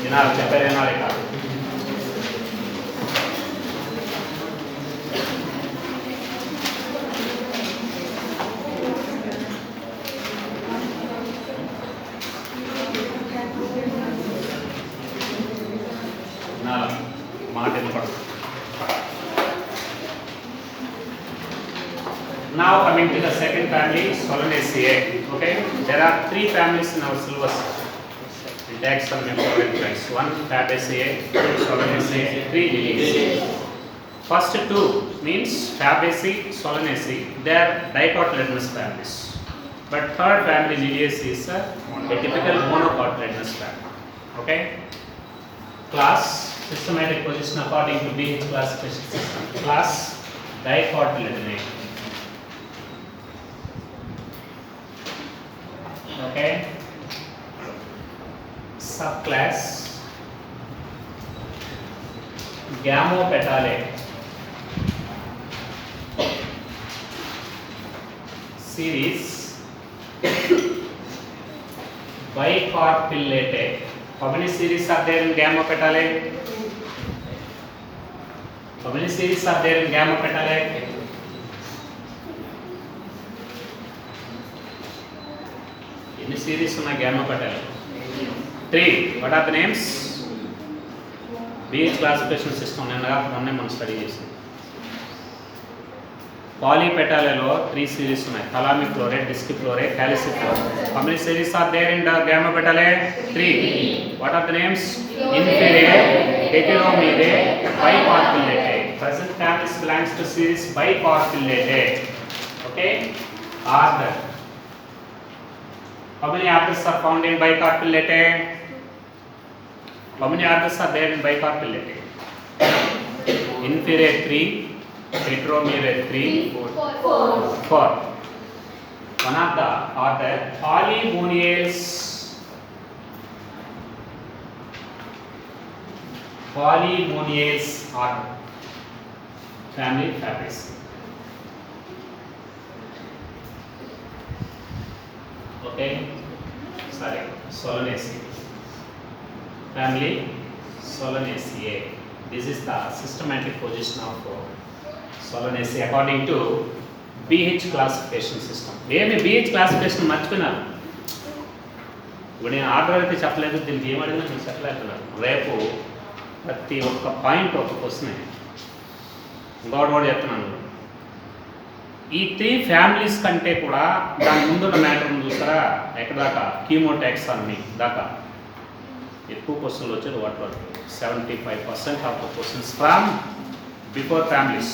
వినాలి, చెప్పేది వినాలి కాదు. Now coming to the second family, Solanaceae. Okay, there are three families in our syllabus. We take some important points. One Fabaceae, two Solanaceae, three Liliaceae. First two means Fabaceae, Solanaceae. They are dicotyledonous families. But third family Liliaceae is a typical monocotyledonous family. Okay. Class systematic position according to BH classification system. Class Dicotyledonate. Okay. Subclass Gamopetalae. Series Bicarpellate. How many series are there in Gamopetalae? How many series are there in Gamopetalae? Any series in Gamopetalae? Three. What are the names? BH classification system. One study. Polypetalae 3 series ఉన్నాయి. Thalamic-florate, disciflorate, caliciflorate. How many series are there in the Gamopetalae? 3. What are the names? Inferior, Heteromere, Bicarpellate. Present family belongs to series Bicarpellate. Okay? Order. How many orders are found in Bicarpellate? How many orders are there in Bicarpellate? Inferior 3. Heteromere 3, 4. One of the order Polymoniales. Polymoniales order. Family Fabaceae. Okay. Sorry. Solanaceae. Family Solanaceae. This is the systematic position of Solanaceae according to BH classification system. ఏమి BH classification మర్చిపోయినారు. ఇప్పుడు నేను order అయితే చెప్పలేదు, దీనికి ఏమడిగినా నేను చెప్పలేకున్నాను. రేపు ప్రతి ఒక్క పాయింట్ ఒక క్వశ్చన్ ఇంకోటి కూడా చెప్తున్నాను. ఈ 3 ఫ్యామిలీస్ కంటే కూడా దాని ముందున్న మ్యాటర్ చూసారా, ఎక్కడ దాకా కీమోటాక్సానమీ దాకా ఎక్కువ క్వశ్చన్లు వచ్చేది. What 75% of the questions from before families,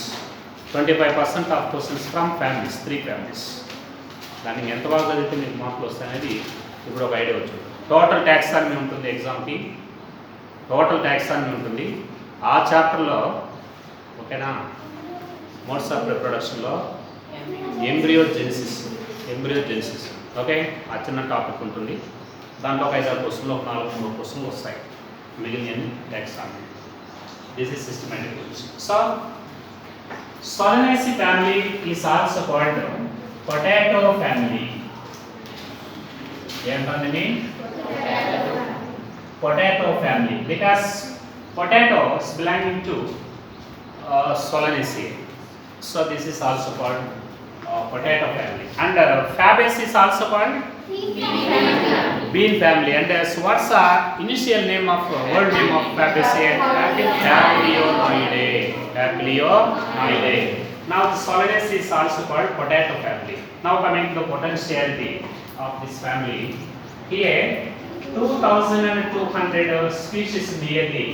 25% of questions from families, 3 families. దానికి ఎంత బాగా చదివితే మీకు మార్కులు వస్తాయనేది ఇప్పుడు ఒక ఐడియా వచ్చింది. టోటల్ టాక్సానమీ ఉంటుంది ఎగ్జామ్కి, టోటల్ టాక్సానమీ ఉంటుంది. ఆ చాప్టర్లో ఓకేనా, మోడ్స్ ఆఫ్ రిప్రొడక్షన్లో ఎంబ్రియోజెనిసిస్ ఓకే, ఆ చిన్న టాపిక్ ఉంటుంది. దాంట్లో ఒక 5-6 క్వశ్చన్లు, ఒక 4-3 క్వశ్చన్లు వస్తాయి. మిగిలిన taxonomy. This is systematic position. So Solanaceae family is also called potato family. What does it mean? Potato family, because potatoes belonging to Solanaceae. So this is also called potato family. And Fabaceae is also called bean family. And so what's the initial name of word name of Fabaceae? Papilionoideae. Papilionoideae. Now the Solanaceae is also called potato family. Now coming to the potentiality of this family. Here 2200 species nearly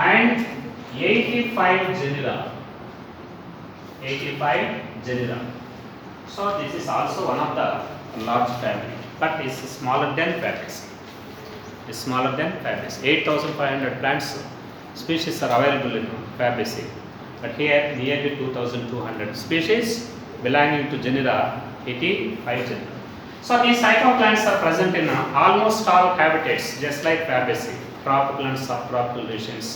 and 85 genera. 85 genera. So this is also one of the large family, but is smaller than Fabaceae. Is smaller than Fabaceae. 8500 plants species are available in Fabaceae, but here nearly 2200 species belonging to genera 85 genera. So these phytoplants are present in almost all habitats, just like Fabaceae, tropical and subtropical regions,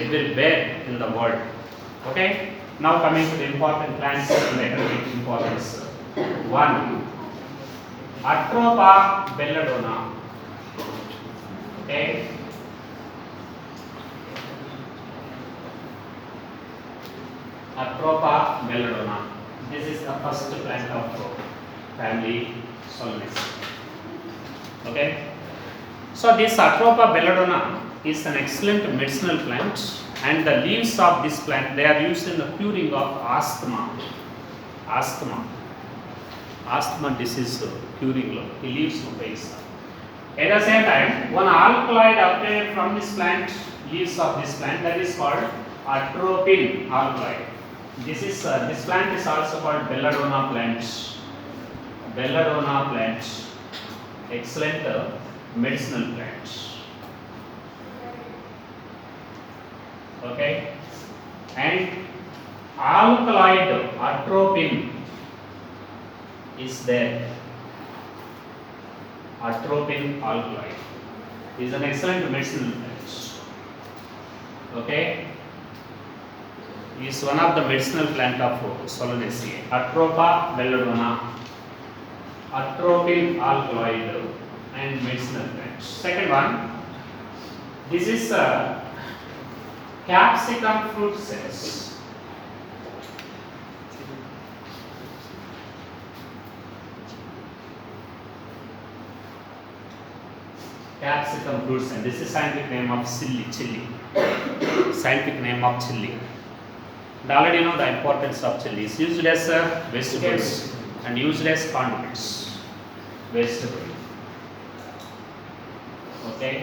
everywhere in the world. Okay. Now coming to the important plants and the economic importance. 1. Atropa belladonna. Okay. belladonna. This is the first plant of family Solanaceae. Okay. So this Atropa belladonna is an excellent medicinal plant, and the leaves of this plant, they are used in the curing of asthma disease curing lo the leaves ఉపయోగిస్తారు. At the same time, one alkaloid obtained from this plant, leaves of this plant, that is called atropine alkaloid. This plant is also called belladonna plant. Excellent medicinal plant. Okay, and alkaloid atropine is there. Atropine alkaloid is an excellent medicinal plant. Okay, is one of the medicinal plant of Solanaceae. Atropa belladonna, atropine alkaloid, and medicinal plant. Second one, this is capsicum fruit cells. Capsicum fruits, and this is scientific name of chili. Scientific name of chili. And already you know the importance of chili. It's used as vegetables and used as condiments. Vegetable. Okay.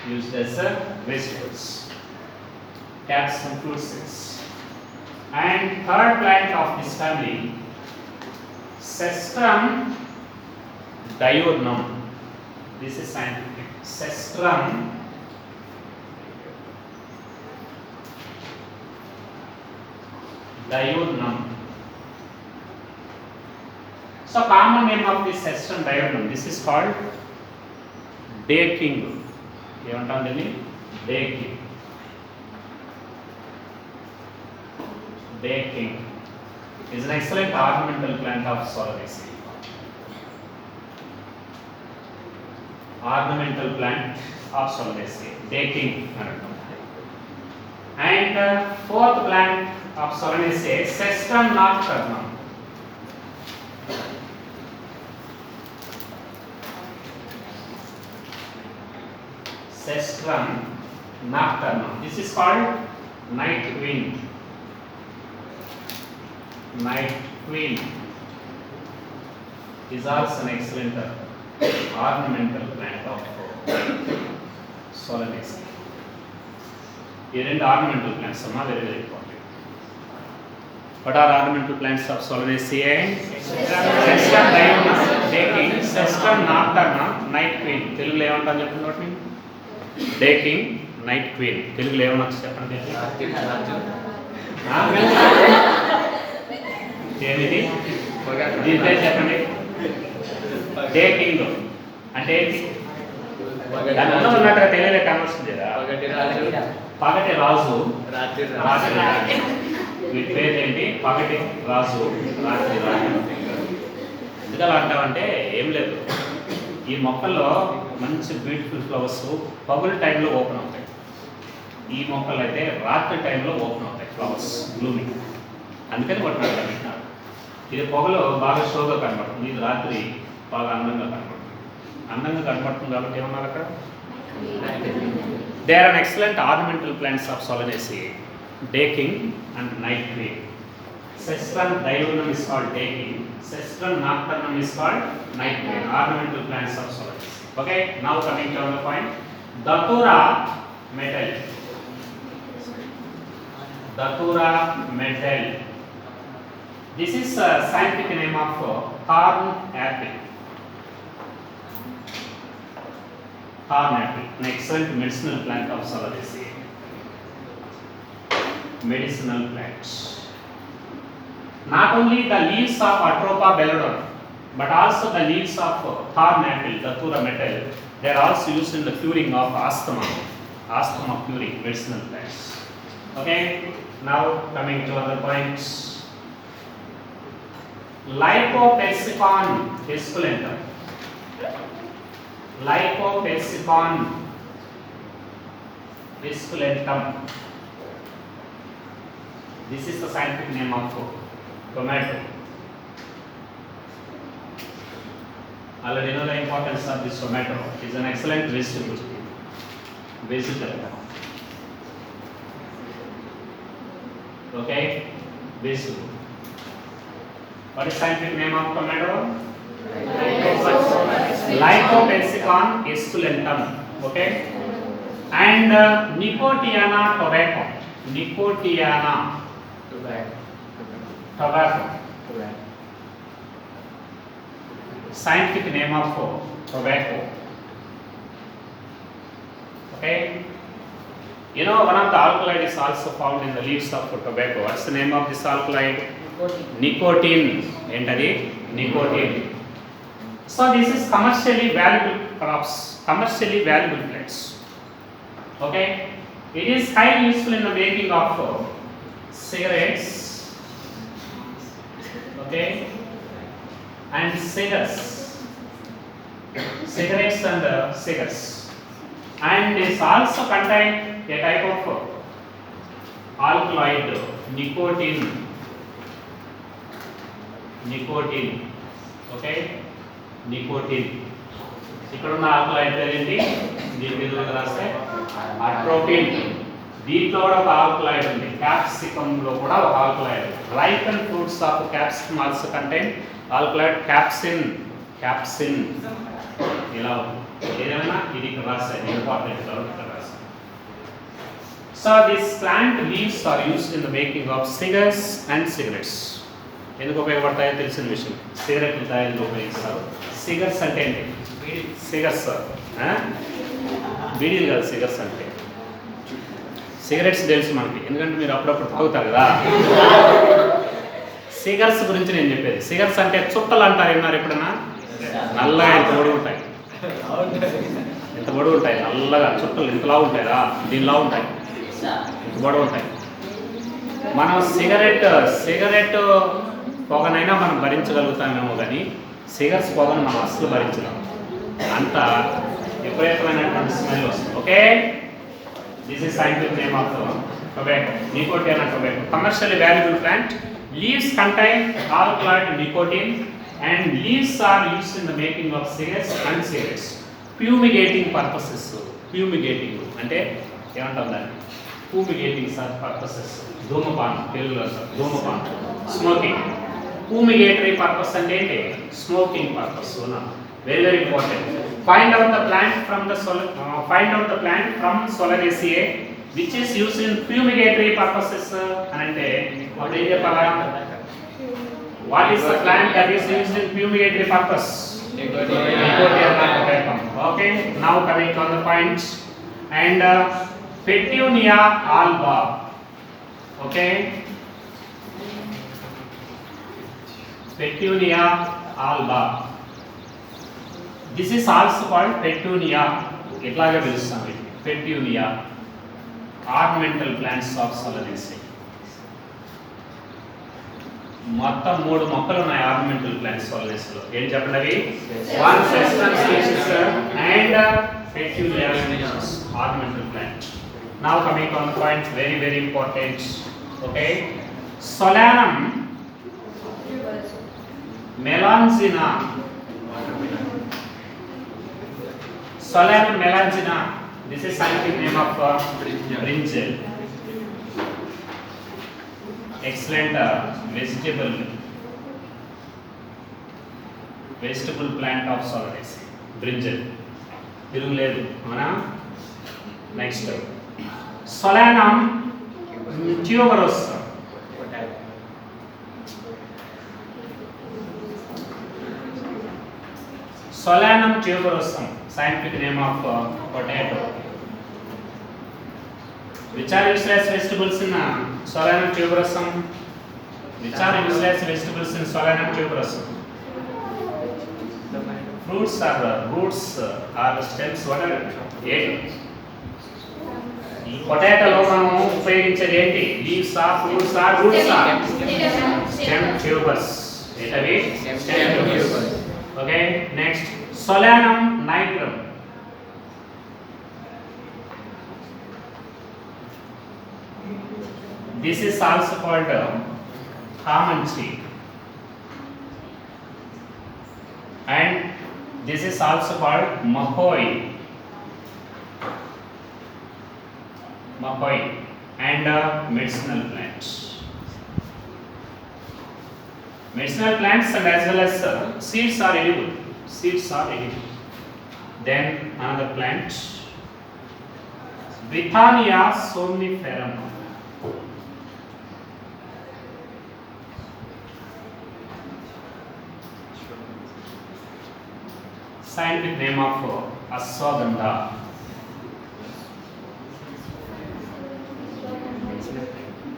Used as vegetables. Capsicum fruits. And third plant of this family, Cestrum diurnum. This is scientific. Cestrum diurnum. So common name of this Cestrum diurnum, this is called day king. ఏమంటాం దీన్ని? Day king. Day king is an excellent ornamental plant of Solanaceae. Ornamental plant of Solanaceae. Day king. And fourth plant of Solanaceae, Cestrum nocturnum. Cestrum nocturnum. This is called night queen. Night queen is also an excellent ornamental plant of Solanaceae. Here in the ornamental plants are very, very important. What are ornamental plants of Solanaceae? Cestrum diurnum, day king, Cestrum nocturnum, night queen. తెలుగులో ఏమంటారు చెప్పండి వాటిని? Day king, night queen. తెలుగులో ఏమనొచ్చు చెప్పండి? ఏమిటి? దీంట్లో చెప్పండి. Day king అంటే ఏంటి? దాని ఉన్నట్టుగా తెలియలే కనవస్తుంది కదా. పగటి రాజు, రాత్రి రాజు. వీటి పేరు ఏంటి? పగటి రాజు, రాత్రి రాజు. ఎందుకలా అంటామంటే ఏం లేదు, ఈ మొక్కల్లో మంచి బ్యూటిఫుల్ ఫ్లవర్స్ పగులు టైంలో ఓపెన్ అవుతాయి. ఈ మొక్కలు అయితే రాత్రి టైంలో ఓపెన్ అవుతాయి ఫ్లవర్స్ బ్లూమింగ్. అందుకని వాటిని అట్లా పెట్టినారు. ఇది పొగలో బాగా షోగా కనబడుతుంది, ఇది రాత్రి బాగా అందంగా కనబడుతుంది కాబట్టి ఏమన్నారు అక్కడ? They are an excellent ornamental plants of Solanaceae, day king and night queen. Cestrum diurnum is called day king, Cestrum nocturnum is called night queen, ornamental plants of Solanaceae. Okay, now coming to the point, Datura metal. Datura metal. This is a scientific name of thorn apple. Thorn apple, an excellent medicinal plant of Solanaceae. Medicinal plants. Not only the leaves of Atropa belladonna, but also the leaves of thorn apple, Datura metal, they are also used in the curing of asthma curing medicinal plants. Okay, now coming to other points. Lycopexicon esculentum. Lycopexicon esculentum. This is the scientific name of tomato. Already know the importance of this tomato. It is an excellent vegetable. Okay, vegetable. What is scientific name of tomato? Lycopensicon esculentum. Okay, and Nicotiana tobacco. Nicotiana tobacco. Scientific name of tobacco. Okay, you know one of the alkaloid is also found in the leaves of tobacco. What's the name of this alkaloid? Nicotine. Entadi nicotine. So this is commercially valuable crops, commercially valuable plants. Okay, it is highly useful in the making of cigarettes. Okay, and cigars, cigarettes and cigars, and this also contain a type of alkaloid, nicotine. Okay, nicotine. ఇక్కడ ఉన్న alkaloid పేరేంటి? దీని మీద రాస్తే atropine. దీంట్లో కూడా ఒక alkaloid ఉంది. క్యాప్సికమ్ లో కూడా ఒక alkaloid. Ripen fruits of capsicum also contain alkaloid capsaicin. ఇలా ఏదైనా ఇది ఇక్కడ రాస్తే ఇంపార్టెంట్ ఇక్కడ రాస్తే. So this plant leaves are used in the making of cigars and cigarettes. ఎందుకు ఉపయోగపడతాయో తెలిసిన విషయం. సిగరెట్లు తయారీలో ఉపయోగిస్తారు. సిగర్స్ అంటే ఏంటి? సిగర్స్ బీడీలు కాదు. సిగర్స్ అంటే సిగరెట్స్ తెలుసు మనకి, ఎందుకంటే మీరు అప్పుడప్పుడు తాగుతారు కదా. సిగర్స్ గురించి నేను చెప్పేది. సిగర్స్ అంటే చుట్టలు అంటారు, విన్నారు ఎప్పుడన్నా? నల్లగా ఎంత పొడి ఉంటాయి, ఎంత పొడి ఉంటాయి, నల్లగా చుట్టలు ఇంతలా ఉంటాయా, దీనిలా ఉంటాయి, ఇంత పొడి ఉంటాయి. మనం సిగరెట్ పొగనైనా మనం భరించగలుగుతామేమో కానీ సిగర్స్ పొగను మనం అస్సలు భరించలేము. అంత విపరీతమైనటువంటి స్మెల్ వస్తుంది. Okay, this is scientific name of tobacco, Nicotiana tobacco. Commercially valuable plant. Leaves contain alkaloid nicotine and leaves are used in the making of cigarettes and cigarettes. Fumigating purposes. Fumigating అంటే ఏమంటాం దాన్ని? Fumigating purposes. ధూమపానం, తెలుగులో ధూమపానం, smoking. Fumigatory purpose and smoking purpose. So now, very important. Find out the plant from Solanaceae which is used in fumigatory purposes. And what is the plant that is used in fumigatory purpose? Nicotiana tobacco. Okay. Now coming on the points. And Petunia alba. Okay. Petunia alba. This is also called petunia. ఇట్లాగే పిలుస్తాం. Petunia. Ornamental plants of Solanaceae. మొత్తం 3 మొక్కలు ఉన్నాయి ornamental plants Solanaceae లో. ఏం చెప్పండి అవి? One session species and Petunia species, ornamental plant. Now coming on the point, very important. Okay. Solanum melangina. Solanum melangina. This is scientific name of brinjal. Excellent vegetable plant of Solanaceae. Brinjal. తిరుగులేదు అవునా? Next Solanum tuberosum. Solanum tuberosum, scientific name of potato. Which are useless vegetables in Solanum tuberosum? Which are useless vegetables in Solanum tuberosum? Fruits or roots or stems, whatever. ఈ పొటాటోలో మనం ఉపయోగించేది ఏంటి? Leaves ఆ, fruits ఆ, roots ఆ? Stem tubers. ఏంటవి? Stem tubers. Okay. Next Solanum nigrum. This is also called common tree, and this is also called mahoy, and medicinal plants. Medicinal plants and as well as seeds are edible. Then another plant, Withania somniferum. Scientific name of ashwagandha.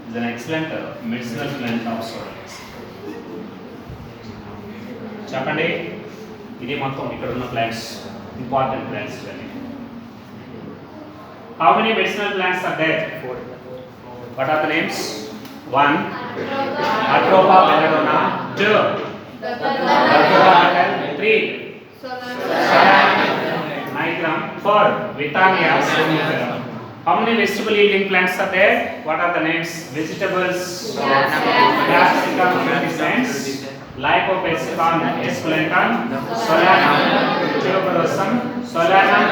Is an excellent medicinal plant of Solanacea. చెప్పండి, ఇది మొత్తం ఇక్కడ ఉన్న plants, important plants ఇవన్నీ. How many medicinal plants are there? What are the names? 1. Atropa belladonna. 2. Atropa. 3. Nigrum. 4. Withania somniferum. How many vegetable yielding plants are there? What are the names? Vegetables. Capsicum, incense. Lycopodium esculentum, Solanum tuberosum, Solanum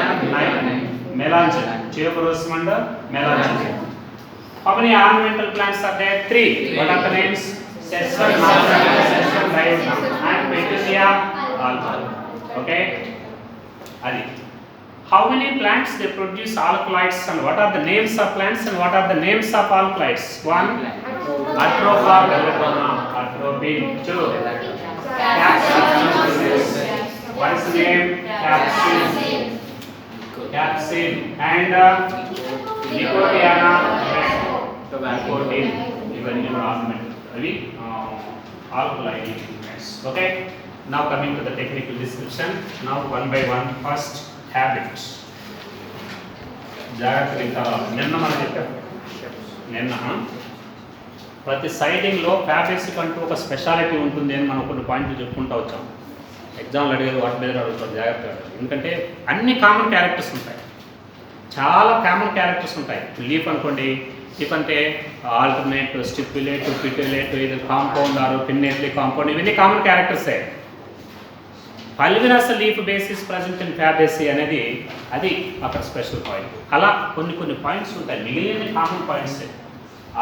melangium, tuberosum and melangium. How many ornamental plants are there? 3. What are the names? Session, Session, Diurnum, and Petunia alba. Okay? Adi. How many plants they produce alkaloids, and what are the names of plants and what are the names of alkaloids? 1. Atropa belladonna, atropine. 2. What is the name? Capsin. And Nicotiana. Nicotine. Even alkaloid plants. Okay. Now coming to the technical description. Now one by one. First, habits. ప్రతి సైడింగ్లో ఫ్యాబేసిక్ అంటూ ఒక speciality ఉంటుంది అని మనం కొన్ని పాయింట్లు చెప్పుకుంటూ వచ్చాం. ఎగ్జామ్లు అడిగేది వాటి మీద అడుగుతారు, జాగ్రత్తగా. ఎందుకంటే అన్ని కామన్ క్యారెక్టర్స్ ఉంటాయి, చాలా కామన్ క్యారెక్టర్స్ ఉంటాయి. లీఫ్ అనుకోండి, లీఫ్ అంటే ఆల్టర్నేట్, స్టిప్యులేట్, పిటిలేట్, ఇది కాంపౌండ్ ఆరు పిన్నెట్లీ కాంపౌండ్, ఇవన్నీ కామన్ క్యారెక్టర్సే. Pulvinus leaf base present in Fabaceae అనేది అది అక్కడ స్పెషల్ పాయింట్. అలా కొన్ని పాయింట్స్ ఉంటాయి, మిగిలిన కామన్ పాయింట్సే.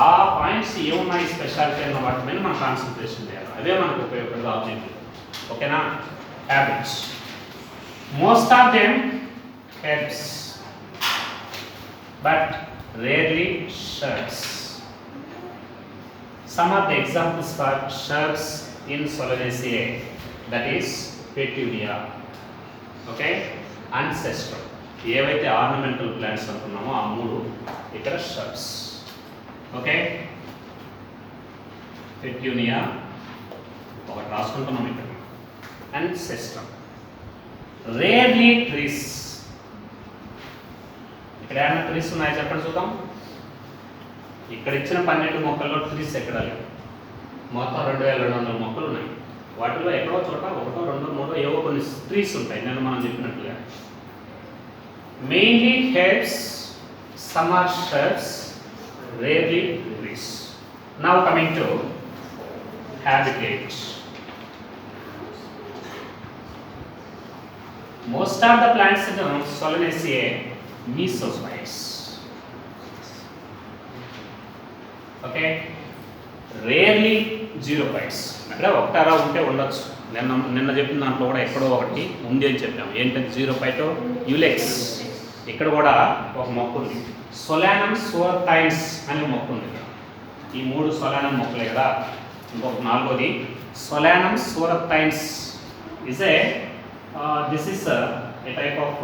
ఆ పాయింట్స్ ఏమున్నాయి స్పెషాలిటీ అన్న వాటి మీద మనం కాన్సన్ట్రేషన్ చేయాలి. అదే మనకు ఉపయోగపడే ఆబ్జెక్టివ్. ఓకేనా? Habits. Most of them herbs, but rarely shrubs. Some of the examples for shrubs in Solanaceae, that is Petunia, okay, ancestral. ఏవైతే ఆర్నమెంటల్ ప్లాంట్స్ అనుకున్నామో ఆ మూడు ఇక్కడ shrubs. ఓకే, పెట్యూనియా ఒకటి రాసుకుంటున్నాం ఇక్కడ, ancestral. Rarely trees. ఇక్కడ ఏమైనా ట్రీస్ ఉన్నాయి చెప్పండి చూద్దాం. ఇక్కడ ఇచ్చిన 12 మొక్కల్లో ట్రీస్ ఎక్కడ లేవు. మొత్తం 2200 మొక్కలు ఉన్నాయి. వాటిలో ఎక్కడో చోట 1, 2, 3 ఏవో కొన్ని ట్రీస్ ఉంటాయి. నేను మనం చెప్పినట్లుగా mainly herbs, some are shrubs, rarely trees. Now coming to habitat. Most of the plants in Solanaceae mesozoites. Okay, rarely xerophytes. అక్కడ ఒకటారా ఉంటే ఉండొచ్చు. నిన్న చెప్పిన దాంట్లో కూడా ఎక్కడో ఒకటి ఉంది అని చెప్పాము. ఏంటంటే జీరోఫైటో యులెక్స్. ఇక్కడ కూడా ఒక మొక్క ఉంది, సొలానం సోరథైన్స్ అనే మొక్క ఉంది. ఈ 3 సొలానం మొక్కలే కదా. ఇంకొక 4వది Solanum surattense is this is a type of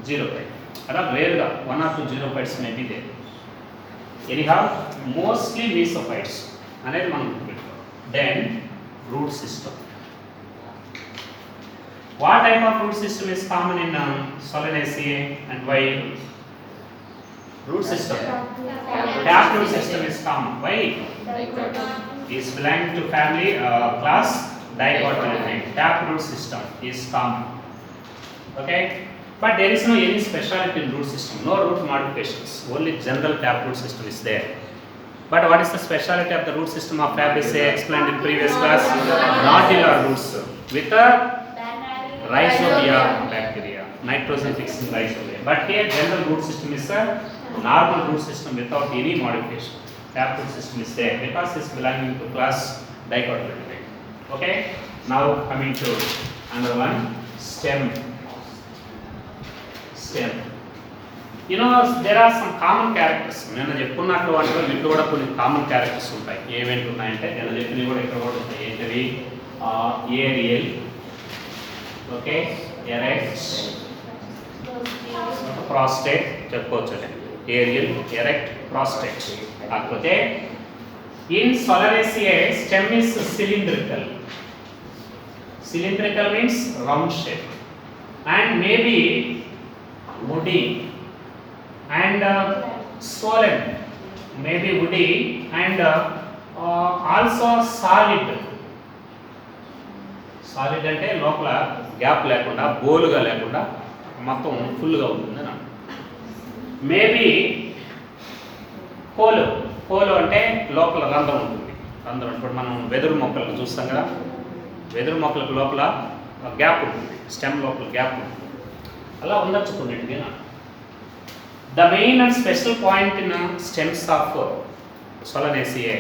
xerophyte. అలా రేర్గా 1 or 2 xerophytes may be there. Anyhow mostly mesophytes అనేది మనం గుర్తుపెట్టుకోవాలి. Then root system. What type of root system is common in Solanaceae and why? Root system. Tap root system is common. Why? Is belong to family class Dicotyledonate. Tap root system is common. Okay, but there is no any speciality in root system. No root modifications. Only general tap root system is there. But what is the speciality of the root system of Fabaceae explained in previous class? Nodular roots with a rhizobia bacteria, nitrogen fixing rhizobia. But here general root system is a normal root system without any modification. Tap root system is there because it's belonging to class Dicotyledonate. Okay. Now coming to another one, stem. You know, there are some common characters. నేను చెప్పుకున్నట్లు వాటిలో వీటిలో కూడా కొన్ని common characters ఉంటాయి. ఏమేంటి ఉన్నాయంటే నేను చెప్పినవి కూడా ఇక్కడ కూడా ఉంటాయి. ఏంటివి? ఏరియల్, ఓకే, ఎరెక్ట్, ప్రాస్టేట్ చెప్పుకోవచ్చు. Aerial, erect, prostrate. కాకపోతే in Solanaceae stem is cylindrical. Cylindrical means round shape and maybe woody and swollen, maybe woody and also solid. Solid అంటే లోపల గ్యాప్ లేకుండా బోలుగా లేకుండా మొత్తం ఫుల్గా ఉంటుంది అన్న. మేబీ కోలు అంటే లోపల రంధ్రం ఉంటుంది. రంధ్రం ఇప్పుడు మనం వెదురు మొక్కలకు చూస్తాం కదా, వెదురు మొక్కలకు లోపల గ్యాప్ ఉంటుంది, స్టెమ్ లోపల గ్యాప్ ఉంటుంది. అలా ఉండొచ్చు కొన్నిటికి. The main and special point in stems of Solanaceae,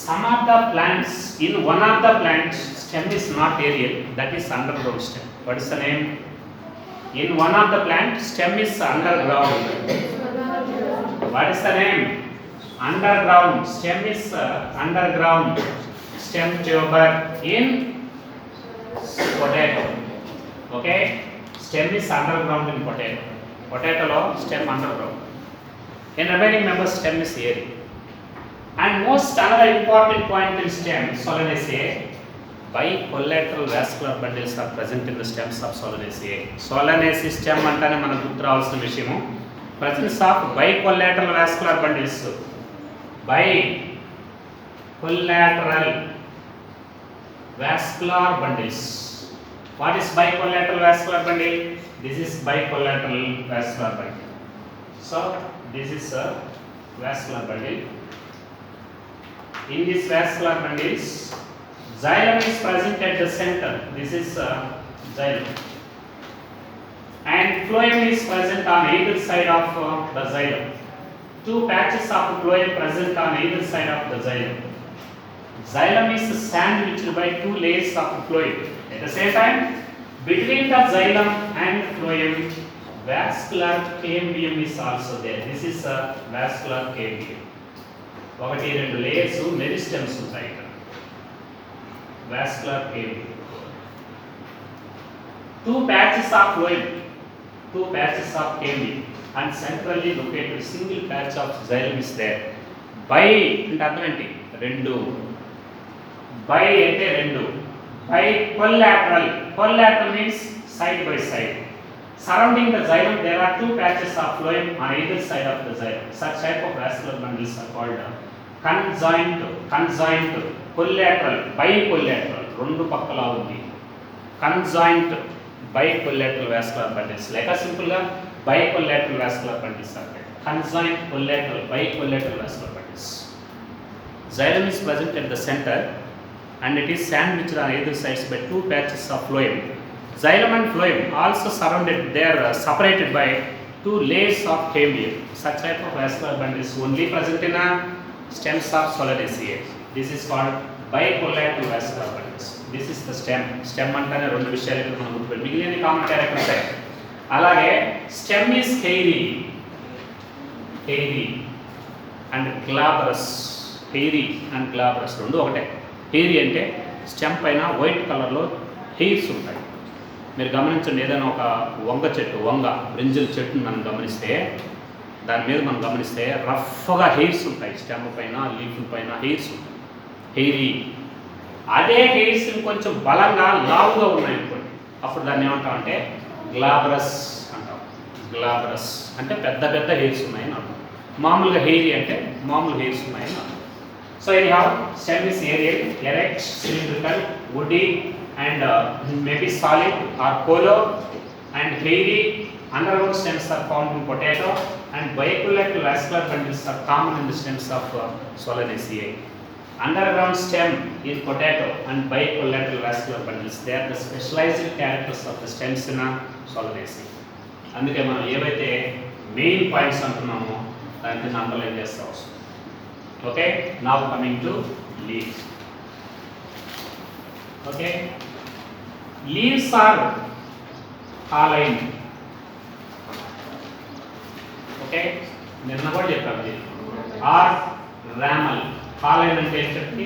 some of the plants, in one of the plants stem is not aerial, that is underground stem. What is the name? In one of the plant stem is underground. What is the name? Underground stem is underground stem tuber in potato. Okay, stem is underground in potato. Potato lo stem underground. In remaining members stem is aerial. And most another important point in stem Solanaceae, bicollateral vascular bundles are present in the stems of Solanaceae. Solanaceae stem అంటేనే మనకు గుర్తు రావాల్సిన విషయము presence of bicollateral vascular bundles. Bicollateral vascular bundles. What is bicollateral vascular bundle? This is bicollateral vascular bundle. So this is a vascular bundle. In this vascular bundles, xylem is present at the center. This is xylem. And phloem is present on either side of the xylem. Two patches of phloem present on either side of the xylem. Xylem is sandwiched by two layers of phloem. At the same time, between the xylem and phloem, vascular cambium is also there. This is a vascular cambium. ఒకటి రెండు layers మెరిస్టెమ్స్ ఉంటాయి ఇక్కడ. vascular cambium. Two patches of phloem, two patches of cambium, and centrally located single patch of xylem is there. Bi అంటే అర్థం ఏంటి? రెండు. Bi అంటే రెండు. Bicollateral. Collateral means side by side. Surrounding the xylem there are two patches of phloem on either side of the xylem. Such type of vascular bundles are called conjoint, collateral, bicollateral. రెండు పక్కల ఉంది. Conjoint bicollateral vascular bundles. Like a simple bicollateral vascular bundles are there. Conjoint collateral, bicollateral vascular bundles. Xylem is present at the center and it is sandwiched on either sides by two patches of phloem. Xylem and phloem also surrounded, they are separated by two layers of cambium. Such type of vascular bundle is only present in stems of Solanaceae. This is called bicollateral vascular bundles. This is the stem. Stem అంటేనే రెండు విషయాలు ఇక్కడ మనం గుర్తుపెట్టాలి. మిగిలిన common characters. అలాగే stem is hairy and glabrous. Hairy and glabrous రెండు ఒకటే. హెయిరీ అంటే స్టెమ్ పైన వైట్ కలర్లో హెయిర్స్ ఉంటాయి. మీరు గమనించండి, ఏదైనా ఒక వంగ చెట్టు, బ్రింజల్ చెట్టుని మనం గమనిస్తే, దాని మీద మనం గమనిస్తే రఫ్గా హెయిర్స్ ఉంటాయి. స్టెమ్ పైన, లీఫ్ పైన హెయిర్స్ ఉంటాయి. హెయిరీ. అదే హెయిర్స్ కొంచెం బలంగా లావుగా ఉన్నాయనుకోండి, అప్పుడు దాన్ని ఏమంటామంటే గ్లాబరస్ అంటాం. గ్లాబరస్ అంటే పెద్ద పెద్ద హెయిర్స్ ఉన్నాయని అర్థం. మామూలుగా హెయిరీ అంటే మామూలు హెయిర్స్ ఉన్నాయని అర్థం. So anyhow, stem is aerial, erect, cylindrical, woody and maybe solid or hollow and hairy Underground stems are found in potato, and bicollateral vascular bundles are common in the stems of Solanaceae. Underground stem in potato and bicollateral vascular bundles, they are the specialized characters of the stems in Solanaceae. అందుకే మనం ఏవైతే main points అంటున్నామో దానికి underline చేస్తా వస్తుంది. Okay, now coming to leaves. Okay, leaves are cauline. Okay, నిన్న కూడా చెప్పాను ఇది ఆర్ రామల్. హాలైన్ అంటే ఏంటంటే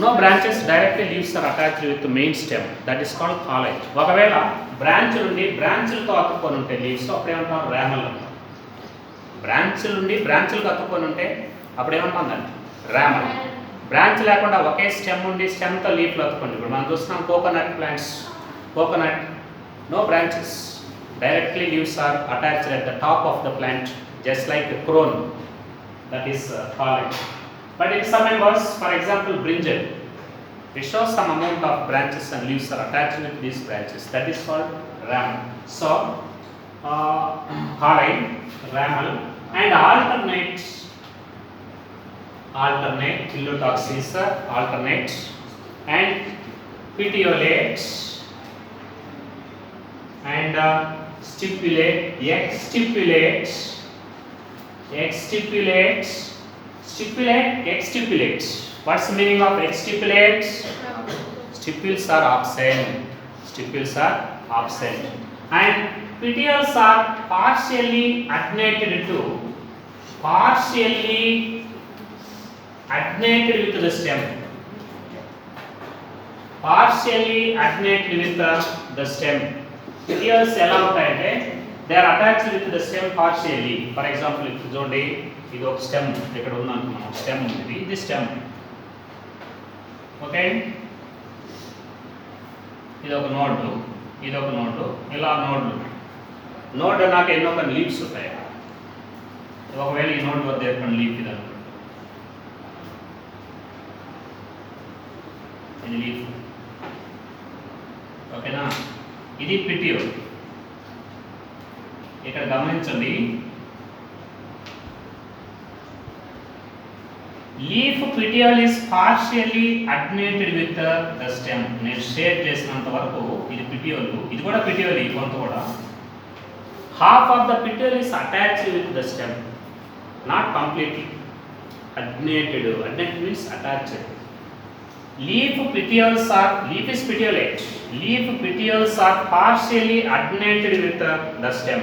no branches, directly leaves are attached with main stem, that is called cauline. ఒకవేళ బ్రాంచ్ నుండి బ్రాంచులతో అతుక్కొని ఉంటే లీవ్స్, అప్పుడు ఏమంటాం రామల్ అంటాం. బ్రాంచుల నుండి బ్రాంచులకు అతుక్కొని ఉంటే అప్పుడు ఏమంటాం దాన్ని రామల్. బ్రాంచ్ లేకుండా ఒకే స్టెమ్ ఉండి స్టెమ్తో లీఫ్లు అతుక్కోండి. ఇప్పుడు మనం చూస్తున్నాం coconut plants, coconut no branches, directly leaves are attached at the top of the plant, just like a crown, that is fallen. But in some members, for example brinjal, it shows some amount of branches and leaves are attached with these branches, that is called ramal. So halline, ramal, and alternate phyllotoxis, alternate, and petiolate, and stipulate, exstipulate, exstipulate. What's the meaning of exstipulate? Stipules are absent. Stipules are absent. And petioles are partially adnated with the stem. Partially adnated with the stem. Petioles ఎలా ఉంటాయంటే they are attached with the stem partially. For example ఇప్పుడు చూడండి, ఇది ఒక stem ఇక్కడ ఉందనుకున్నాం, stem ఉంది, ఇది stem. Okay, ఇది ఒక నోడ్, ఇది ఒక నోడ్, ఇలా నోడ్ నాకు ఎన్నో కొన్ని లీవ్స్ ఉంటాయి. ఒకవేళ ఈ నోడ్ వద్ద ఎక్కడ లీఫ్ ఇది అనుకోండి, ఇది లీఫ్. ఓకేనా, ఇది పిటియోల్. ఇక్కడ గమనించండి, leaf petiole is partially adnated with the stem. నేను షేర్ చేసినంత వరకు ఇది పిటియోల్, ఇది కూడా పిటియోల్, కొంత కూడా. Half of the petiole is attached with the stem, not completely. Adnated means attached. Leaf petioles is petiolate. Leaf petioles are partially adnated with the stem.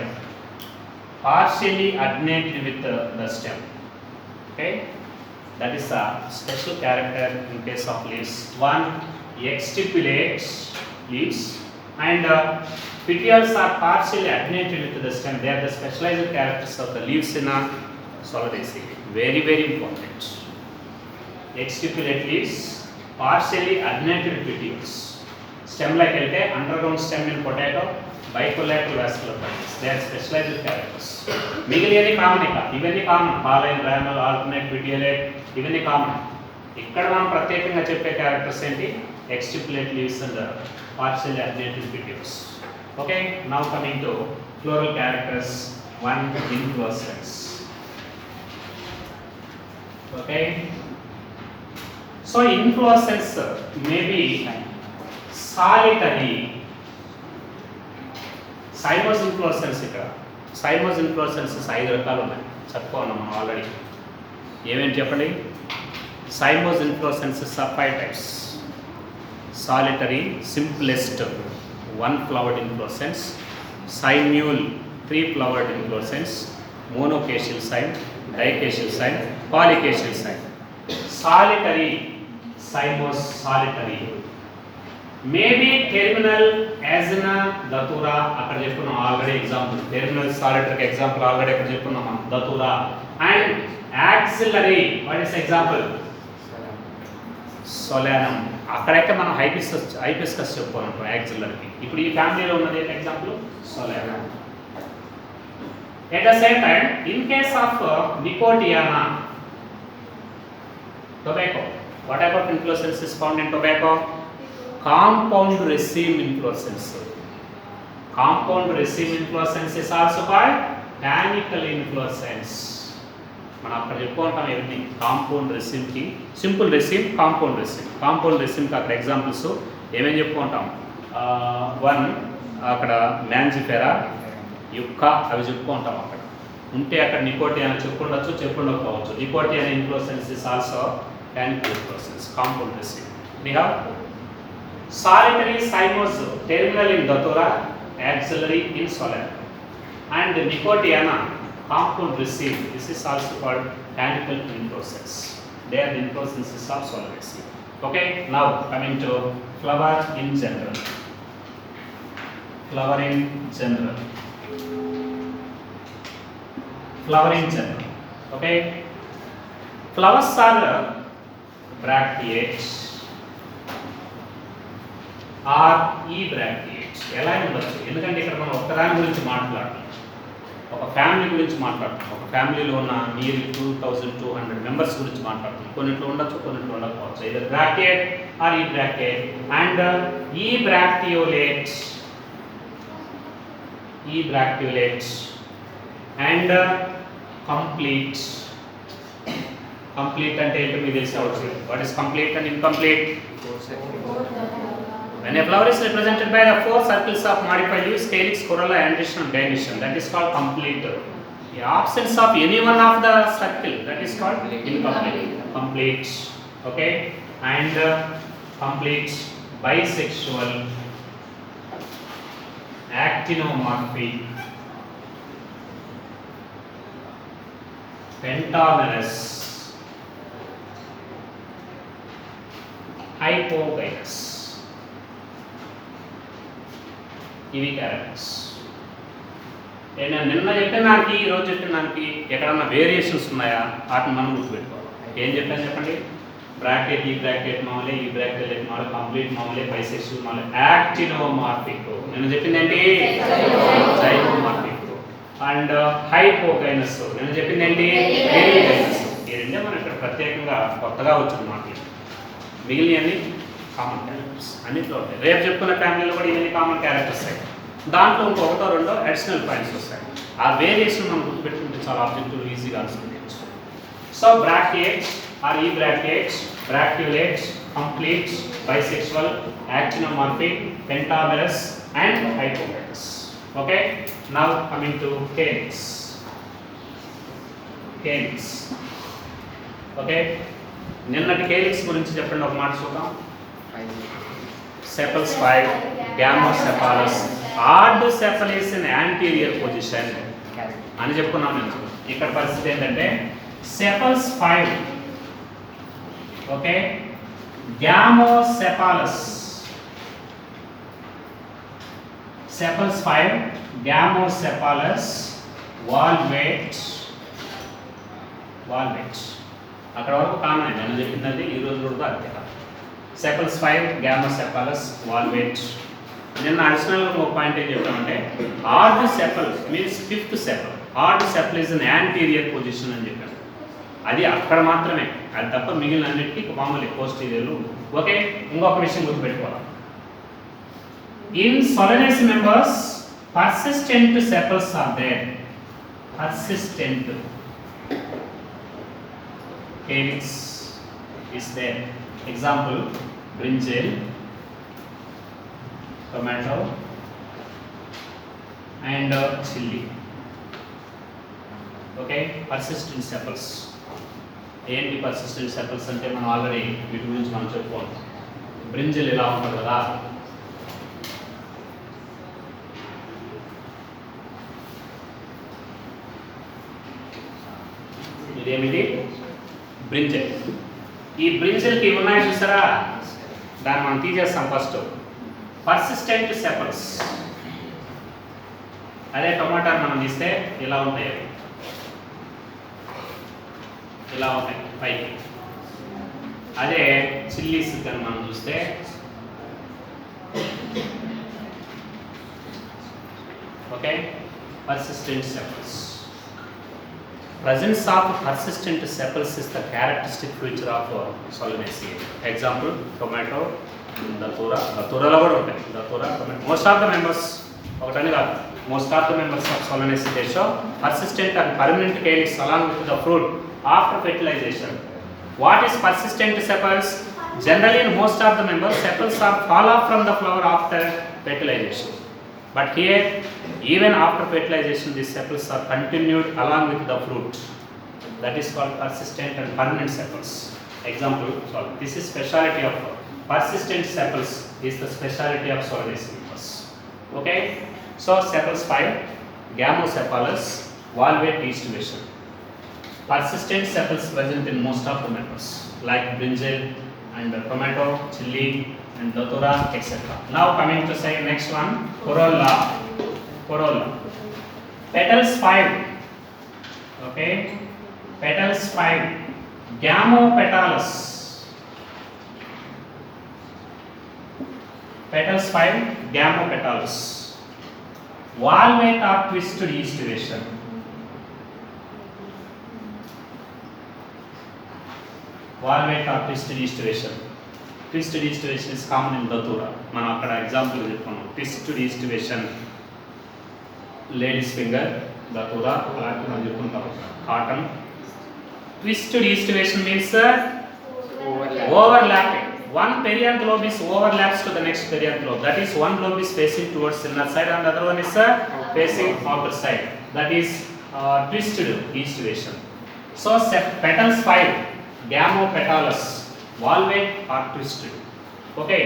Partially adnated with the stem. Okay, that is a special character in case of leaves. One, exstipulate leaves, and petioles are partially adnated with the stem. They are the specialized characters of the leaves in Solanaceae. Very, very important. Exstipulate leaves, partially adnated petioles. Stem like వెళ్తే underground stem in potato, bicollateral vascular bundles, they are specialized characters. మిగిలినవి common, ఇవన్నీ common, cauline, ramal, alternate, petiolate, ఇవన్నీ common. ఇక్కడ మనం ప్రత్యేకంగా చెప్పే characters ఏంటి? Exstipulate leaves and partially adnated petioles. Okay, now coming to floral characters. One, inflorescence. Okay, so inflorescence may be solitary. Cymose inflorescence ఇక్కడ cymose inflorescences 5 రకాలు ఉన్నాయి, చెప్పుకున్నాం మనం ఆల్రెడీ. ఏమేంటి చెప్పండి? cymose inflorescences are 5 types. Solitary, simplest, 1 flowered inflorescence. Cymule, 3 flowered inflorescence. Monocasyal cyme, dicasyal cyme, polycasyal cyme. Solitary, cymose solitary. Maybe terminal asina datura, అక్కడ చెప్పుకున్నాం already example. Terminal సాలిటరీకి example already అక్కడ చెప్పుకున్నాం మనం, datura. And axillary, what is example? Solanum. అక్కడైతే మనం hibiscus చెప్పుకున్నాం యాక్సిల్లరీకి. ఇప్పుడు ఈ ఫ్యామిలీలో ఉన్నది ఏంటి example? సోలానం. At the same time, in case of Nicotiana, tobacco, what type of inflorescence is found in tobacco? Compound raceme inflorescence. Compound raceme inflorescence is also called tanicle inflorescence. మనం అక్కడ చెప్పుకుంటాం ఇవన్నీ కాంపౌండ్ రెసిమ్కి సింపుల్ రెసిమ్ కాంపౌండ్ రెసిమ్కి అక్కడ examples ఏమేమి చెప్పుకుంటాం one అక్కడ Mangifera యుక్క అవి చెప్పుకుంటాం అక్కడ ఉంటే అక్కడ నికోటియా అని చెప్పుండకపోవచ్చు Nicotiana inflorescence is also tanicle inflorescence compound resin. We have solitary cymose terminal in datura, axillary in solanum, and nicotiana compound resin. This is also called tanicle inflorescence. They are the inflorescences of Solanaceae. Okay, now coming to flower in general. Flower in general. Okay, flowers are bracteates or ebracteates. ఎలా ఉండొచ్చు ఎందుకంటే ఇక్కడ మనం ఒక్కదాని గురించి మాట్లాడుతున్నాం ఒక family గురించి మాట్లాడుతున్నాం ఒక ఫ్యామిలీలో ఉన్న నియర్లీ 2200 మెంబర్స్ గురించి మాట్లాడుతున్నాం కొన్నిట్లో ఉండొచ్చు కొన్నిట్లో ఉండకపోవచ్చు ఇది bracteate or ebracteate and ebracteolates and complete అంటే ఏంటో మీకు తెలిసి అవచ్చు what is complete and incomplete when a flower is represented by the four circles of modified leaves calyx corolla androecium and dionysium that is called complete. The absence of any one of the circle that is called incomplete. Okay, and complete bisexual actinomorphic pentamerous hypogynous. ఇవి characters నేను నిన్న చెప్పిన దానికి ఈరోజు చెప్పిన దానికి ఎక్కడన్నా variations ఉన్నాయా వాటిని మనం గుర్తుపెట్టుకోవాలి ఏం చెప్పాను చెప్పండి బ్రాకెట్ ఈ బ్రాకెట్ మామూలే ఈ బ్రాకెట్ మామూలే కంప్లీట్ మామూలే బైసెక్సువల్ మామూలే యాక్టినోమార్ఫిక్ నేను చెప్పింది ఏంటి జైగోమార్ఫిక్ అండ్ హైపోగైనస్ నేను చెప్పింది ఏంటి వేరియగైనస్ ఈ రెండే మనం ఇక్కడ ప్రత్యేకంగా కొత్తగా వచ్చిన మాటలు మిగిలినవన్నీ కామన్ క్యారెక్టర్స్ అన్నింటిలో ఉంటాయి రేపు చెప్పుకున్న ఫ్యామిలీలో కూడా ఇవన్నీ కామన్ క్యారెక్టర్స్ ఉంటాయి దాంట్లో ఇంకొకటో రెండో అడిషనల్ పాయింట్స్ వస్తాయి ఆ వేరియేషన్ మనం గుర్తుపెట్టుకుంటే చాలా ఆబ్జెక్టివ్ ఈజీగా ఆన్సర్ చేయొచ్చు so bracteates or ebracteates bracteolates complete bisexual actinomorphic pentamerous and hypogynous. Okay, now coming to calyx. Okay, నిన్నటి కేలిక్స్ గురించి చెప్పండి ఒక మాట చూద్దాం sepals 5 gamocephalus odd sepal is in anterior position అని చెప్పుకున్నాం నేను ఇక్కడ పరిస్థితి ఏంటంటే sepals 5 okay gamocephalus sepals 5 gamocephalus valvate అక్కడ వరకు కామన్ నేను చెప్పింది ఈ రోజు కూడా అంతే sepals 5 gamocephalus valvate నిన్న అడిషనల్గా ఒక పాయింట్ ఏం చెప్పామంటే odd sepal means fifth sepal odd sepal is an anterior position అని చెప్పాను అది అక్కడ మాత్రమే అది తప్ప మిగిలిన అన్నిటికీ మామూలు పోస్టీరియర్లు ఓకే ఇంకొక విషయం గుర్తుపెట్టుకోవాలి in Solanaceae members persistent sepals are there persistent calyx is there example brinjal tomato and chilli okay persistent sepals ఏంటి పర్సిస్టెంట్ సెపల్స్ అంటే మనం ఆల్రెడీ వీటి గురించి మనం చెప్పుకోవాలి బ్రింజల్ ఇలా ఉంటుంది కదా ఇదేమిటి బ్రింజల్ ఈ బ్రింజల్కి ఉన్నాయి చూసారా దాన్ని మనం తీసేస్తాం ఫస్ట్ పర్సిస్టెంట్ సెపల్స్ అదే టొమాటో మనం తీస్తే ఇలా ఉంటాయి ఇలా ఉంటాయి పైకి అదే చిల్లీస్ కానీ మనం చూస్తే okay persistent sepals presence of persistent sepals is the characteristic feature of Solanaceae example tomato datura lo kuda untayi datura tomato most of the members ఒకటని కాదు. Most of the members of Solanaceae they show persistent and permanent calyx along with the fruit after fertilization. What is persistent sepals? Generally in most of the members sepals are fall off from the flower after fertilization. But here even after fertilization these sepals are continued along with the fruit. That is called persistent and permanent sepals. Example, so this is speciality of persistent sepals is the speciality of Solanaceae members. Okay, so sepals 5, Gamosepalous, valvate distribution. Persistent sepals present in most of the members like brinjal and tomato, chili and datura, etc. Now coming to say next one, corolla. Corolla. Petals 5. Okay, petals 5, Gamopetallous. Petals 5, Gamopetallous. Valvate or twisted estriation. Valvate or twisted estriation. Twisted estriation is common in datura. మనం అక్కడ example చెప్పుకున్నాం. Twisted estriation, ladies finger, datura అలాంటి మనం చెప్పుకుంటాం. Cotton. Twisted estriation means overlapping. One perianth lobe is overlaps to the next perianth lobe. That is one lobe is facing towards inner side and the other one is facing outer side. That is twisted estriation. So petals 5, Gamopetallous, valvate or twisted. Okay,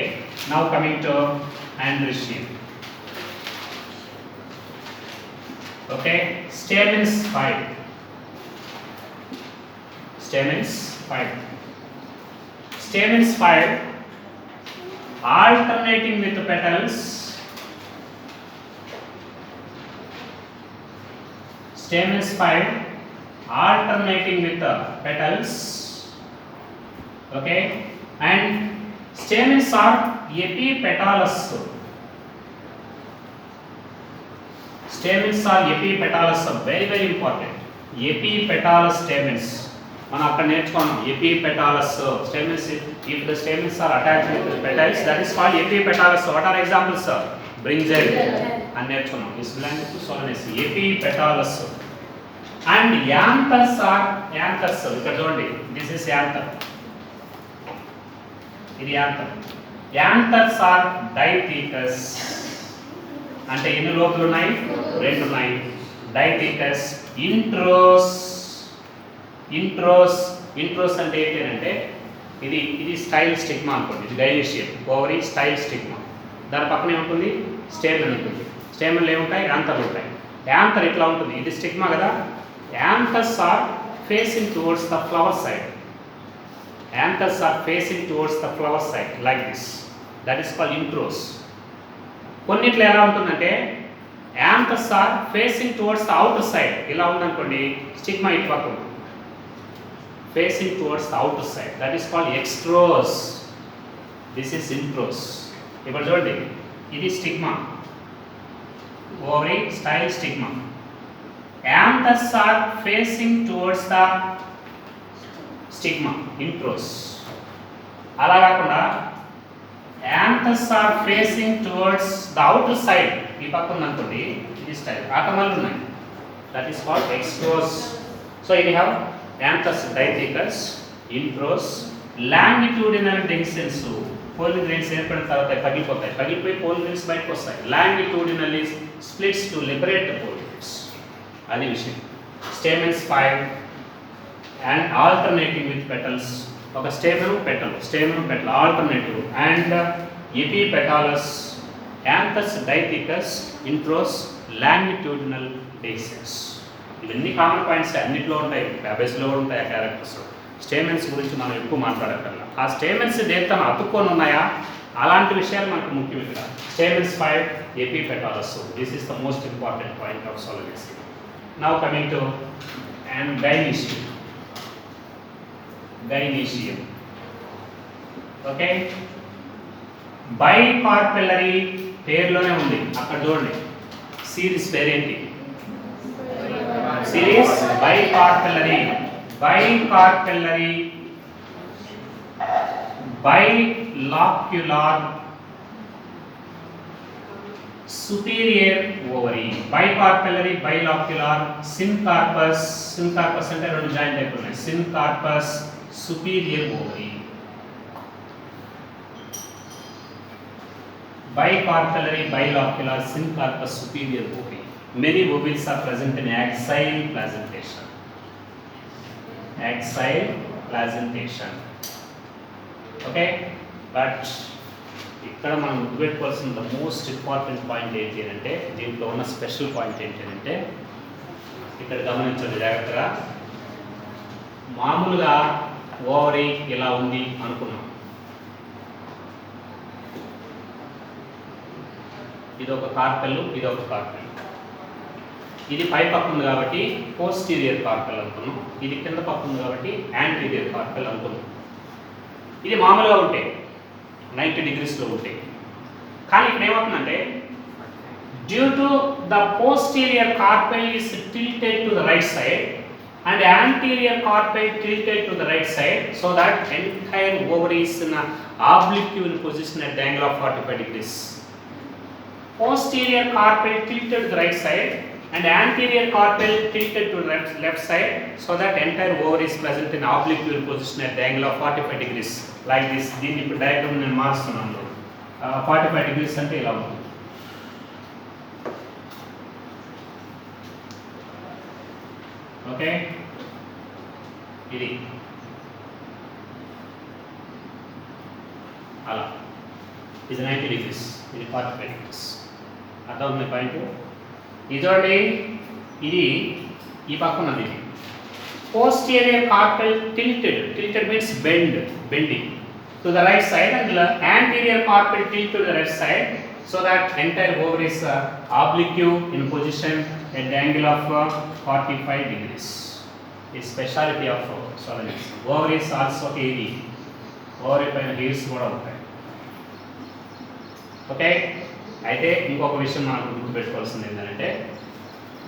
now coming to Androecium. Okay, stamens 5. Stamens 5. Stamens 5, alternating with the petals. Stamens 5, alternating with the petals. Okay, and stamens are epipetallous. Stamens are epipetallous, very very important. Epipetallous stamens. మనం అక్కడ నేర్చుకున్నాం epipetallous stamens. If the stamens are attached with the petals, that is called epipetallous. What are examples? Brinjal అని నేర్చుకున్నాం. This belongs to Solanaceae. Epipetallous. And anthers are anthers. ఇక్కడ చూడండి, this is anther. ఇది anther. Anthers are diathecous. అంటే ఎన్ని లోపులు ఉన్నాయి? 2 ఉన్నాయి. Diathecous. Intros అంటే ఏంటంటే ఇది స్టైల్ స్టిగ్మా అనుకోండి. ఇది డైనీషియం ఓవరీ స్టైల్ స్టిగ్మా. దాని పక్కనే ఉంటుంది స్టేమన్ ఉంటుంది. స్టేమన్లు ఏముంటాయి? యాంథర్లు ఉంటాయి. యాంథర్ ఇట్లా ఉంటుంది, ఇది స్టిగ్మా కదా. Anthers are facing towards the flower side. Anthers are facing towards the flower side like this. That is called intros. కొన్నిట్లో ఎలా ఉంటుందంటే anthers are facing towards the outer side. ఇలా ఉందనుకోండి, స్టిగ్మా ఇటు పక్క ఉంటుంది, facing towards the outer side. That is called extros. This is intros. ఇప్పుడు చూడండి, ఇది stigma, ovary style stigma. Anthers are facing towards the stigma, introrse. అలా కాకుండా anthers are facing towards the outer side, ఈ పక్క ఉందనుకోండి, ఇది స్టైల్ ఆటమల్ ఉన్నాయి. That is called extrorse. So ఇది have anthers dithecous, introrse, longitudinal dehiscence. Pollen grains ఏర్పడిన తర్వాత పగిలిపోయి పోలిన్ గ్రెయిన్స్ బయటకు వస్తాయి. Longitudinal is splits to liberate the pollen grains. అది విషయం. Stamens 5 and alternating with petals. ఒక స్టేమను petal alternative. And epipetallous, anthers diathecus, intros, longitudinal dehiscens. ఇవన్నీ common points, అన్నిట్లో ఉంటాయి, ఫ్యాబేస్లో ఉంటాయి ఆ క్యారెక్టర్స్. స్టేమెన్స్ గురించి మనం ఎక్కువ మాట్లాడక్కర్లా. ఆ స్టేమెన్స్ దేంతో అతుక్కొని ఉన్నాయా అలాంటి విషయాలు మనకు ముఖ్యం ఇక్కడ. Stamens 5, epipetallous. This is the most important point of Solanaceae. Now coming to and Gynoecium. ఓకే, బైకార్పెల్లరీ పేరులోనే ఉంది, అక్కడ చూడండి. సిరీస్ పేరేంటి? Series bicarpellary. Bilocular superior ovary, bicarpellary, bilocular, syncarpus, syncarpus అంటే రెండు జాయింట్ టైప్ ఉన్నాయి, syncarpus, superior ovary, bicarpellary, bilocular, syncarpus, superior ovary. Many ovules are present in axile placentation. Axile placentation. Okay, but ఇక్కడ మనం గుర్తుపెట్టుకోవాల్సిన the most important point ఏంటి అంటే, దీంట్లో ఉన్న స్పెషల్ పాయింట్ ఏంటి అంటే, ఇక్కడ గమనించండి జాగ్రత్తగా. మామూలుగా ఓవరీ ఇలా ఉంది అనుకున్నాం, ఇది ఒక కార్పెల్, ఇది ఒక కార్పెల్, ఇది పై పక్క ఉంది కాబట్టి పోస్టీరియర్ కార్పెల్ అనుకున్నాం, ఇది కింద పక్క ఉంది కాబట్టి యాంటీరియర్ కార్పెల్ అనుకున్నాం. ఇది మామూలుగా ఉంటాయి 90 డిగ్రీస్లో ఉంటాయి. కానీ ఇక్కడ ఏమవుతుందంటే, due to the posterior carpel is tilted to the right side and anterior carpel tilted to the right side, so that entire ovary is in a oblique position at the angle of 45 degrees. Posterior carpel tilted to the right side and anterior carpel tilted to the left side, so that entire ovary is present in oblique position at the angle of 45 degrees, like this. దీన్ని ఇప్పుడు diagram నేను మారుస్తున్నాను. 45 degrees అంటే ఇలా ఉంటుంది. Okay, ఇది అలా, ఇది 90 degrees, ఇది 45 degrees. అర్థం ఉంది పాయింట్? ఇదండి, ఇది ఈ పక్కన ఉంది. Posterior carpel tilted, tilted means bending to the right side, and the anterior carpel tilted to the left side, so that entire ovary is oblique in position at the angle of 45 degrees. Is speciality of solenes. Ovary is also hairy. Ovary పైన hairs కూడా ఉంటాయి. Okay, అయితే ఇంకొక విషయం మనం గుర్తుపెట్టుకోవాల్సింది ఏంటంటే,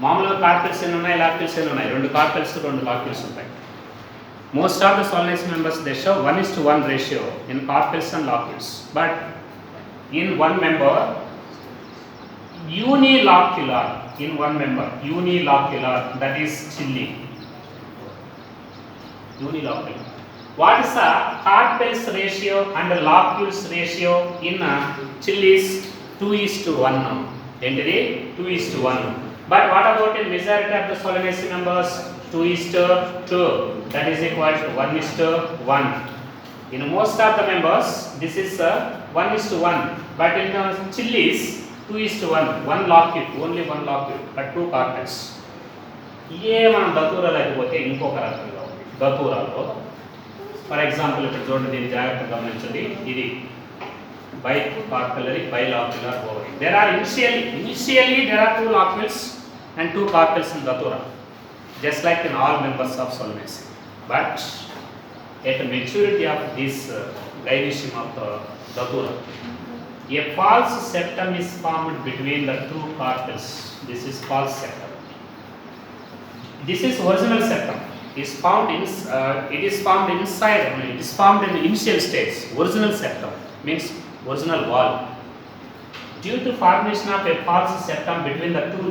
మామూలుగా కార్పెల్స్ ఎన్ని ఉన్నాయి, లాక్టిల్స్ ఎన్ని ఉన్నాయి? రెండు కార్పెల్స్ ఉంటాయి. Most of the Solanaceae members they show 1:1 ratio in carpels and locules, but in one member unilocular, in one member unilocular, that is chilli. Unilocular. What is the carpels ratio and the locules ratio in chillis? 2:1. Entity 2:1. But what about in majority of the Solanaceae members? 2:2. That is equal to 1:1. In most of the members, this is 1:1. But in chillis, 2:1. One locule, only one locule, but two carpels. ఏ మనం దతూరాలు అయిపోతే ఇంకొక రకంగా ఉంది. దతూరాలో for example ఇక్కడ చూడండి, దీన్ని జాగ్రత్తగా గమనించండి. ఇది bicarpellary, bilocular ovary. There are initially there are two locules and two carpels in datura, just like in all members of Solanaceae. But at the maturity of this division of the datura, a false septum is formed between the two carpels. This is false septum. This is original septum. Is found in it is formed inside. It is formed in the initial stage. Original septum means original wall. Due to formation of a false septum between the two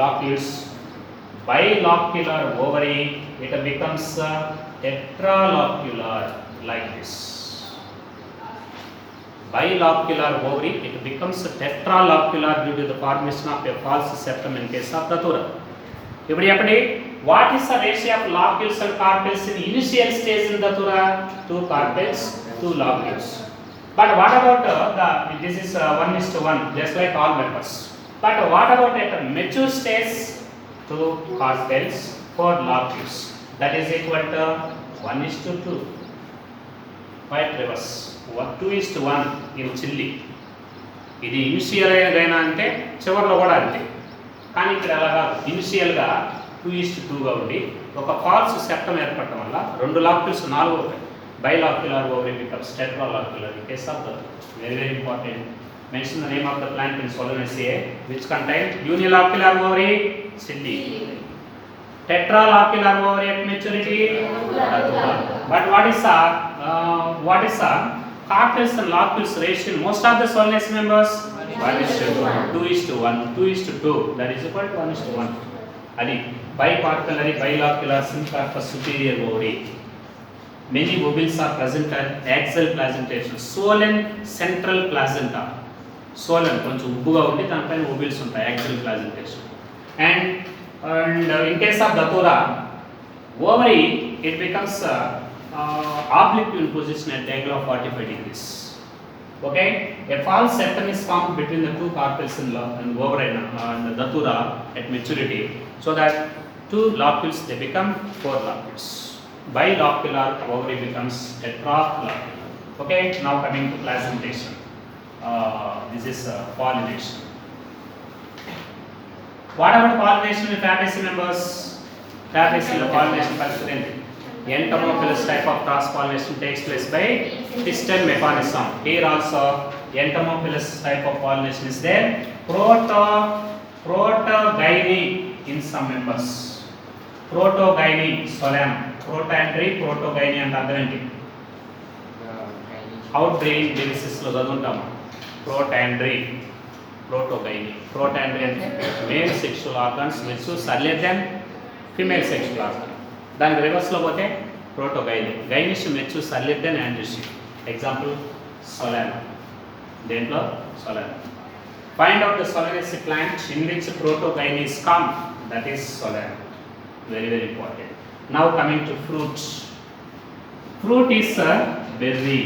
locules, bilocular ovary, it becomes tetralocular, like this. Bilocular ovary, it becomes tetralocular due to the formation of a false septum in case of datura. ఇప్పుడు చెప్పండి, what is the ratio of locules and carpels in initial stage in datura? 2 carpels, 2 locules. But what about this is 1:1, just like all members. But what about at a mature stage? 2 carpels, 4 locules. That is equal to 1:2. Quite reverse. 2:1 in chilli. ఇది initial అయినా అంటే చివరిలో కూడా అంతే. కానీ ఇక్కడ అలాగా ఇనిషియల్గా 2:2గా ఉండి ఒక ఫాల్స్ సెప్టమ్ ఏర్పడటం వల్ల రెండు లాక్యుల్స్ 4 అవుతాయి. Bilocular ovary becomes tetralocular in case of the very important. Mention the name of the plant in Solanaceae which contain unilocular ovary, chilli. Tetralocular ovary at maturity, datura. But what is the carpels and locules ratio in most of the Solanaceae members 1:2, 2:1, 2:2, that is equal to 1:1. Adi bipartillary, bilocular, syncarpus superior ovary. Many ovules are present at axial placentation. Swollen central placenta. Swollen కొంచెం ఉబ్బుగా ఉండి దానిపైన ovules ఉంటాయి axial placentation. And in case of datura, ovary it becomes oblique in position at the angle of 45 degrees. Okay, a false septum is formed between the two carpels and ovary and the datura at maturity, so that two locules they become four locules. Bilocular ovary becomes tetralocular. Okay, now coming to placentation. This is pollination. What about pollination in Fabaceae members? Fabaceae pollination పరిస్థితి entomophilous type of cross pollination takes place by pistil mechanism. Here also entomophilous type of pollination is there. Protogyny in some members. Protogyny solanum. Protandry, protogyny and అర్థం ఏంటి? Out brain devices లో చదువుంటాము. Protandry, protogyny. Protandry అంటే male sexual organs which సర్లెస్ then female sexual organ. దానికి రివర్స్లో పోతే ప్రోటోగైనీ. గైనిష్ మెచ్చు సర్లెస్ then ఆండ్రిషి. Example సొలానం. దేంట్లో సొలానం. Find out the Solanaceae plant in which protogynies come. That is solanum. Very important. Now coming to fruit. Fruit is a berry.